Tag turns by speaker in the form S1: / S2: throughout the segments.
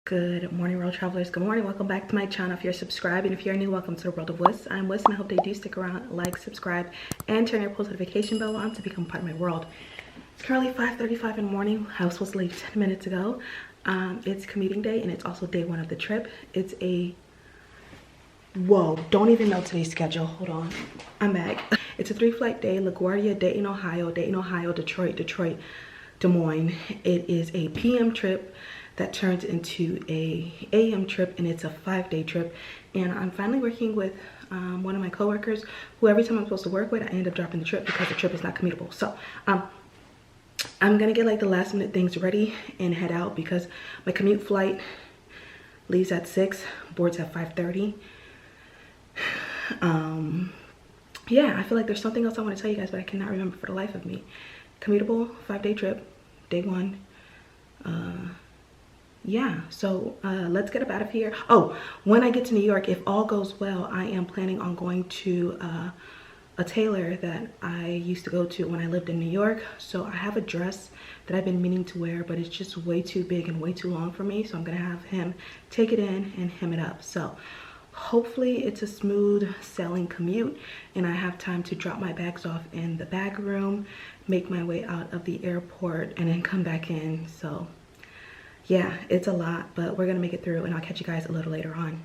S1: Good morning, world travelers. Good morning. Welcome back to my channel. If you're subscribed and if you're new, welcome to the world of Wiss. I'm Wiss and I hope that you do stick around, like, subscribe, and turn your post notification bell on to become part of my world. It's currently 5:35 in the morning. I was supposed to leave 10 minutes ago. It's commuting day and it's also day one of the trip. It's a don't even know today's schedule. Hold on, I'm back. It's a 3-flight day. LaGuardia, Dayton, Ohio, Detroit, Des Moines. It is a PM trip that turns into a AM trip, and it's a 5-day trip. And I'm finally working with one of my coworkers who every time I'm supposed to work with, I end up dropping the trip because the trip is not commutable. So I'm gonna get like the last minute things ready and head out because my commute flight leaves at 6, boards at 5:30. Yeah, I feel like there's something else I want to tell you guys, but I cannot remember for the life of me. Commutable 5-day trip, day one. Yeah, so let's get up out of here. Oh, when I get to New York, if all goes well, I am planning on going to a tailor that I used to go to when I lived in New York. So I have a dress that I've been meaning to wear, but it's just way too big and way too long for me. So I'm gonna have him take it in and hem it up. So hopefully it's a smooth sailing commute and I have time to drop my bags off in the bag room, make my way out of the airport, and then come back in. So yeah, it's a lot, but we're gonna make it through and I'll catch you guys a little later on.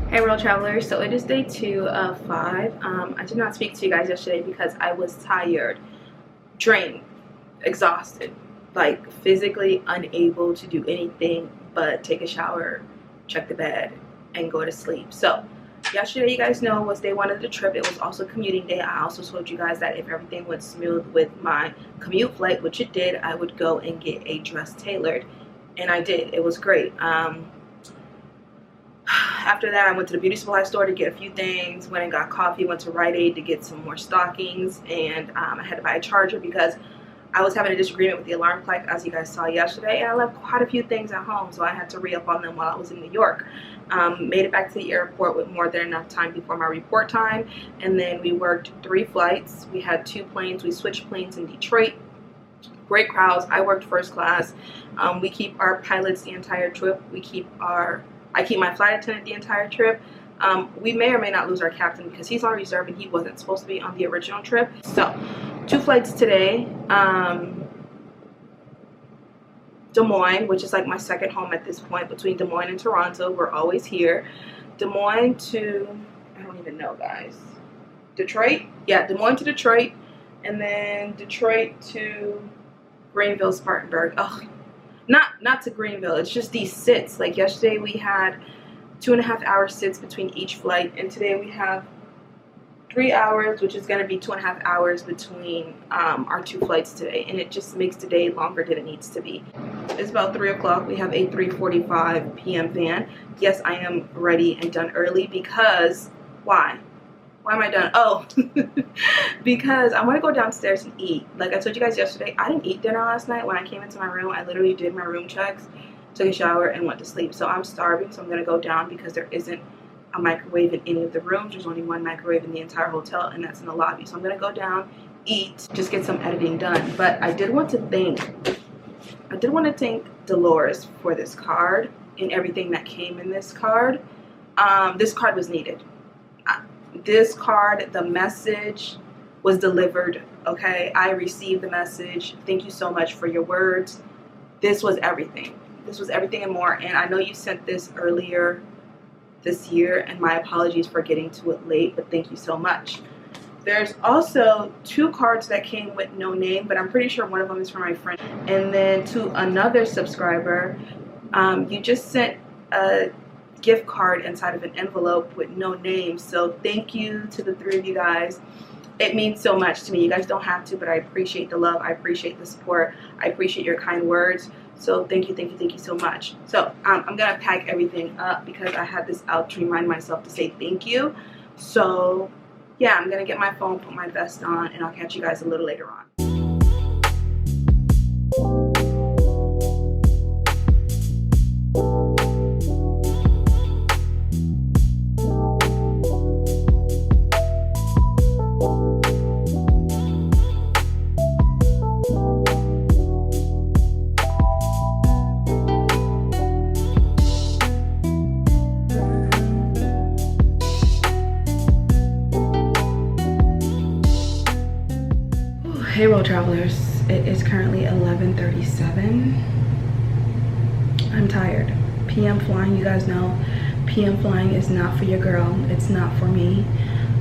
S1: Hey world travelers, so it is day 2 of 5. I did not speak to you guys yesterday because I was tired, drained, exhausted, like physically unable to do anything but take a shower, check the bed, and go to sleep. So yesterday, you guys know, was day 1 of the trip. It was also commuting day. I also told you guys that if everything went smooth with my commute flight, which it did, I would go and get a dress tailored, and I did. It was great. After that, I went to the beauty supply store to get a few things, went and got coffee, went to Rite Aid to get some more stockings, and I had to buy a charger because I was having a disagreement with the alarm clock, as you guys saw yesterday, and I left quite a few things at home, so I had to re-up on them while I was in New York. Made it back to the airport with more than enough time before my report time, and then we worked 3 flights. We had 2 planes. We switched planes in Detroit. Great crowds. I worked first class. We keep our pilots the entire trip. I keep my flight attendant the entire trip. We may or may not lose our captain because he's on reserve and he wasn't supposed to be on the original trip. So 2 flights today. Des Moines, which is like my second home at this point, between Des Moines and Toronto. We're always here. Des Moines to, I don't even know, guys. Detroit? Yeah, Des Moines to Detroit. And then Detroit to Greenville, Spartanburg. Oh, not to Greenville. It's just these sits. Like yesterday we had 2.5 hour sits between each flight, and today we have 3 hours, which is going to be 2.5 hours between our 2 flights today, and it just makes the day longer than it needs to be. It's about 3 o'clock. We have a 3:45 p.m. van. Yes, I am ready and done early because why am I done? Oh, because I want to go downstairs and eat. Like I told you guys yesterday, I didn't eat dinner last night. When I came into my room, I literally did my room checks, took a shower, and went to sleep. So I'm starving, so I'm going to go down because there isn't a microwave in any of the rooms. There's only one microwave in the entire hotel, and that's in the lobby. So I'm going to go down, eat, just get some editing done. But I did want to thank Dolores for this card and everything that came in this card. This card was needed. This card, the message was delivered, okay? I received the message. Thank you so much for your words. This was everything. This was everything and more. And I know you sent this earlier this year, and my apologies for getting to it late, but thank you so much. There's also 2 cards that came with no name, but I'm pretty sure one of them is from my friend. And then to another subscriber, you just sent a gift card inside of an envelope with no name. So thank you to the 3 of you guys. It means so much to me. You guys don't have to, but I appreciate the love. I appreciate the support. I appreciate your kind words. So thank you so much. So I'm gonna pack everything up because I had this out to remind myself to say thank you. So yeah, I'm gonna get my phone, put my vest on, and I'll catch you guys a little later on. Hey road travelers, it is currently 11:37. I'm tired. PM flying, you guys know, PM flying is not for your girl. It's not for me.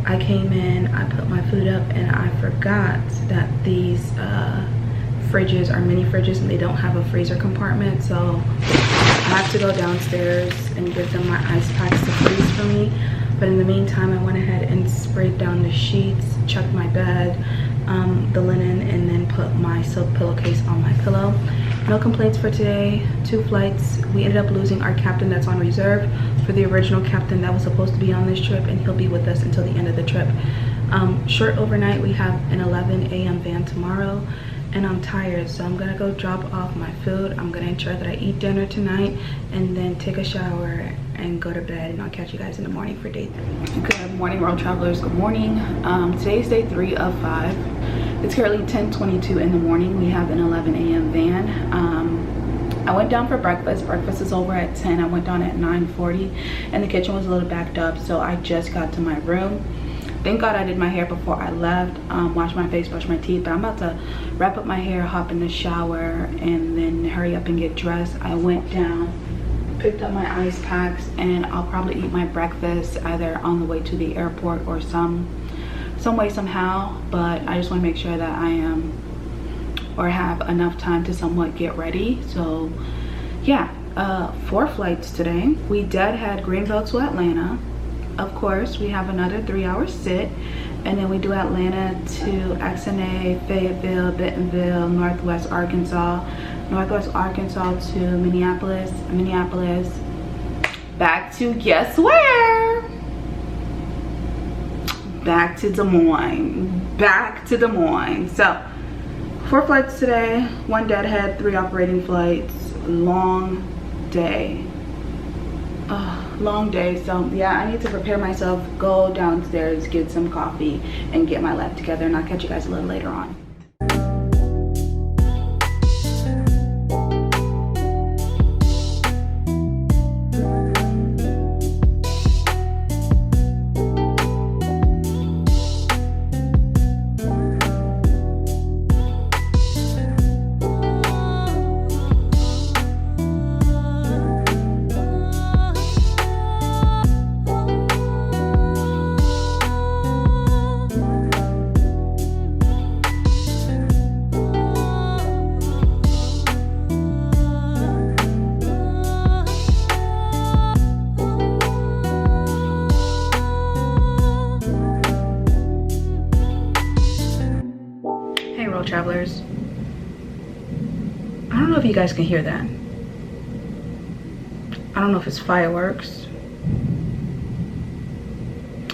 S1: I came in, I put my food up, and I forgot that these fridges are mini fridges and they don't have a freezer compartment. So I have to go downstairs and give them my ice packs to freeze for me. But in the meantime, I went ahead and sprayed down the sheets, checked my bed, the linen, and then put my silk pillowcase on my pillow. No complaints for today. 2 flights. We ended up losing our captain that's on reserve for the original captain that was supposed to be on this trip, and he'll be with us until the end of the trip. Short overnight. We have an 11 a.m. van tomorrow, and I'm tired, so I'm gonna go drop off my food. I'm gonna ensure that I eat dinner tonight and then take a shower and go to bed, and I'll catch you guys in the morning for day 3. Good morning, road travelers. Good morning. Today's day 3 of 5. It's currently 10:22 in the morning. We have an 11 a.m. van. I went down for breakfast. Breakfast is over at 10. I went down at 9:40, and the kitchen was a little backed up, so I just got to my room. Thank God I did my hair before I left. Wash my face, brush my teeth, but I'm about to wrap up my hair, hop in the shower, and then hurry up and get dressed. I went down, picked up my ice packs, and I'll probably eat my breakfast either on the way to the airport or some way somehow. But I just want to make sure that I am or have enough time to somewhat get ready. So yeah, 4 flights today. We dead-head Greenville to Atlanta. Of course, we have another 3-hour sit, and then we do Atlanta to XNA, Fayetteville, Bentonville, Northwest Arkansas to Minneapolis, back to guess where? Back to Des Moines. So 4 flights today, 1 deadhead, 3 operating flights. Long day. Long day. So yeah, I need to prepare myself, go downstairs, get some coffee, and get my life together, and I'll catch you guys a little later on.
S2: Hey road travelers, I don't know if you guys can hear that. I don't know if it's fireworks.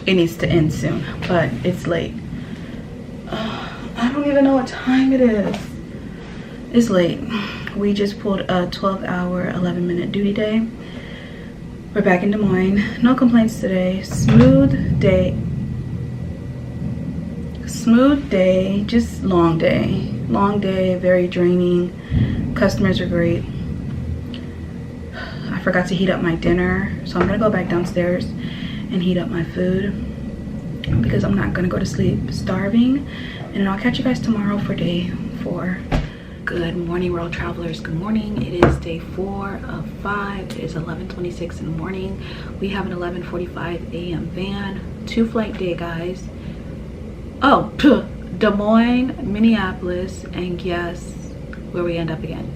S2: It needs to end soon, but it's late. I don't even know what time it is. It's late. We just pulled a 12-hour 11-minute duty day. We're back in Des Moines. No complaints today. Smooth day, just long day, very draining. Customers are great. I forgot to heat up my dinner, so I'm gonna go back downstairs and heat up my food because I'm not gonna go to sleep starving. And I'll catch you guys tomorrow for day 4. Good morning, world travelers. Good morning. It is day 4 of 5. It is 11:26 in the morning. We have an 11:45 a.m. van. 2-flight day, guys. Oh, Des Moines, Minneapolis, and guess where we end up again?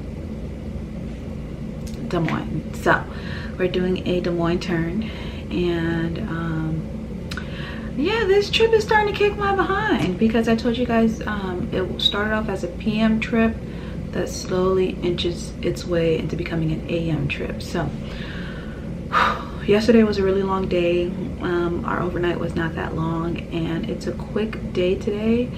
S2: Des Moines. So we're doing a Des Moines turn, and yeah, this trip is starting to kick my behind because I told you guys it started off as a PM trip that slowly inches its way into becoming an AM trip. So yesterday was a really long day. Our overnight was not that long, and it's a quick day today.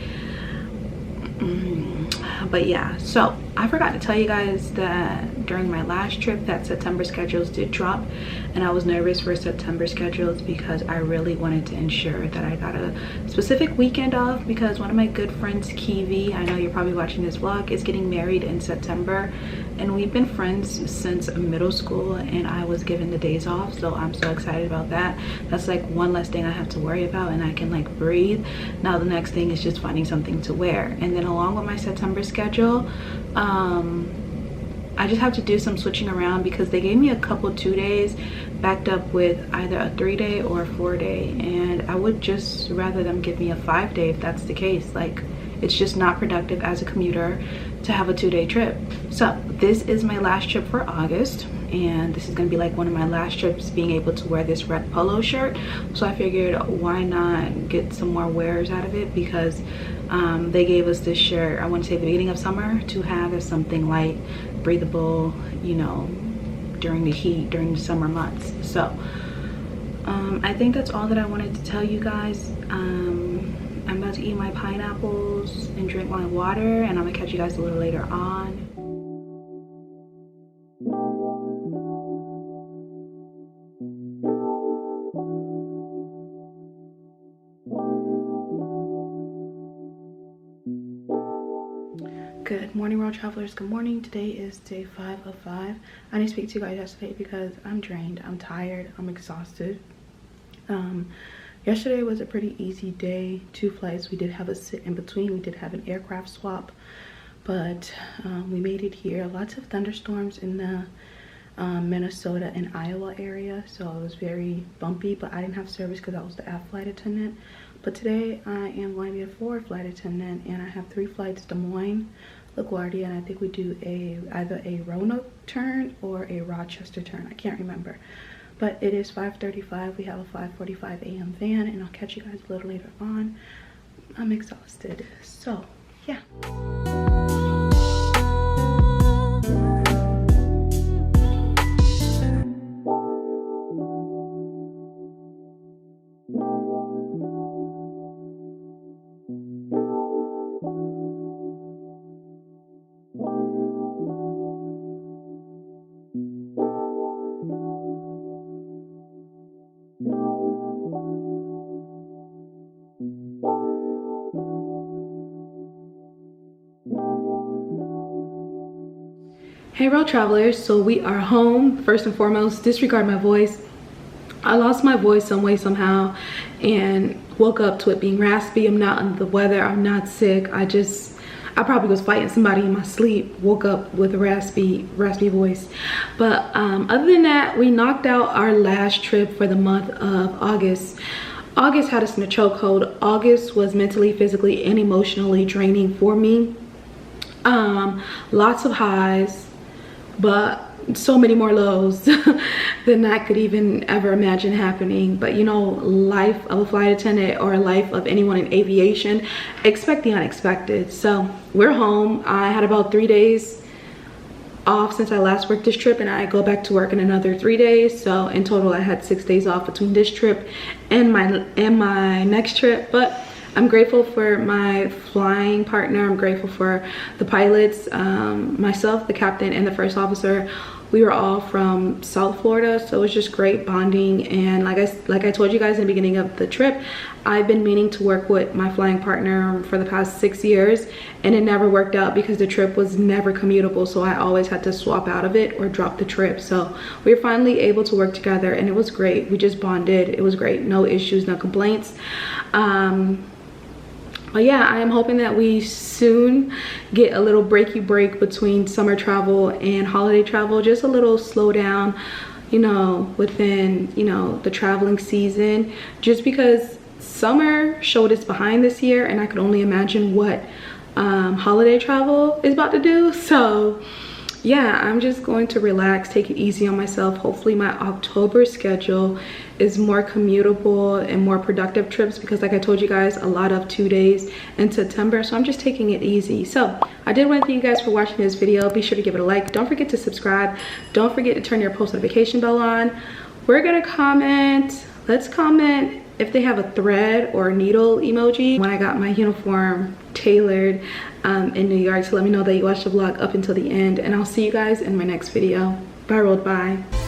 S2: But yeah, so I forgot to tell you guys that during my last trip that September schedules did drop, and I was nervous for September schedules because I really wanted to ensure that I got a specific weekend off, because one of my good friends, Kiwi, I know you're probably watching this vlog, is getting married in September, and we've been friends since middle school, and I was given the days off, so I'm so excited about that. That's like one less thing I have to worry about, and I can like breathe. Now the next thing is just finding something to wear, and then along with my September schedule, I just have to do some switching around because they gave me a couple 2 days backed up with either a 3-day or a 4-day, and I would just rather them give me a 5-day if that's the case. Like, it's just not productive as a commuter to have a 2-day trip. So this is my last trip for August, and this is gonna be like one of my last trips being able to wear this red polo shirt. So I figured, why not get some more wears out of it, because they gave us this shirt, I want to say the beginning of summer, to have as something light, breathable, you know, during the heat, during the summer months. So I think that's all that I wanted to tell you guys. I'm about to eat my pineapples and drink my water, and I'm gonna catch you guys a little later on. Good morning, world travelers. Good morning. Today is day 5 of 5. I didn't speak to you guys yesterday because I'm drained, I'm tired, I'm exhausted. Yesterday was a pretty easy day. 2 flights. We did have a sit in between. We did have an aircraft swap, but we made it here. Lots of thunderstorms in the Minnesota and Iowa area, so it was very bumpy, but I didn't have service because I was the aft flight attendant. But today I am going to be a forward flight attendant, and I have 3 flights: Des Moines, LaGuardia, and I think we do either a Roanoke turn or a Rochester turn. I can't remember. But it is 5:35. We have a 5:45 a.m. van, and I'll catch you guys a little later on. I'm exhausted, so yeah. Hey road travelers, so we are home. First and foremost, disregard my voice. I lost my voice some way somehow and woke up to it being raspy. I'm not under the weather, I'm not sick. I probably was fighting somebody in my sleep, woke up with a raspy voice. But other than that, we knocked out our last trip for the month of August. August had us in a chokehold. August was mentally, physically, and emotionally draining for me. Lots of highs, but so many more lows than I could even ever imagine happening. But you know, life of a flight attendant or life of anyone in aviation, expect the unexpected. So we're home. I had about 3 days off since I last worked this trip, and I go back to work in another 3 days. So in total I had 6 days off between this trip and my next trip. But I'm grateful for my flying partner. I'm grateful for the pilots, myself, the captain, and the first officer. We were all from South Florida, so it was just great bonding. And like I told you guys in the beginning of the trip, I've been meaning to work with my flying partner for the past 6 years, and it never worked out because the trip was never commutable. So I always had to swap out of it or drop the trip. So we were finally able to work together, and it was great. We just bonded. It was great. No issues, no complaints. But yeah, I am hoping that we soon get a little breaky break between summer travel and holiday travel. Just a little slowdown, you know, within, you know, the traveling season. Just because summer showed its behind this year, and I could only imagine what holiday travel is about to do. So yeah, I'm just going to relax, take it easy on myself. Hopefully my October schedule is more commutable and more productive trips, because like I told you guys, a lot of 2 days in September. So I'm just taking it easy. So I did want to thank you guys for watching this video. Be sure to give it a like. Don't forget to subscribe. Don't forget to turn your post notification bell on. We're gonna comment. Let's comment if they have a thread or a needle emoji when I got my uniform tailored in New York. So let me know that you watched the vlog up until the end, and I'll see you guys in my next video. Bye world, bye.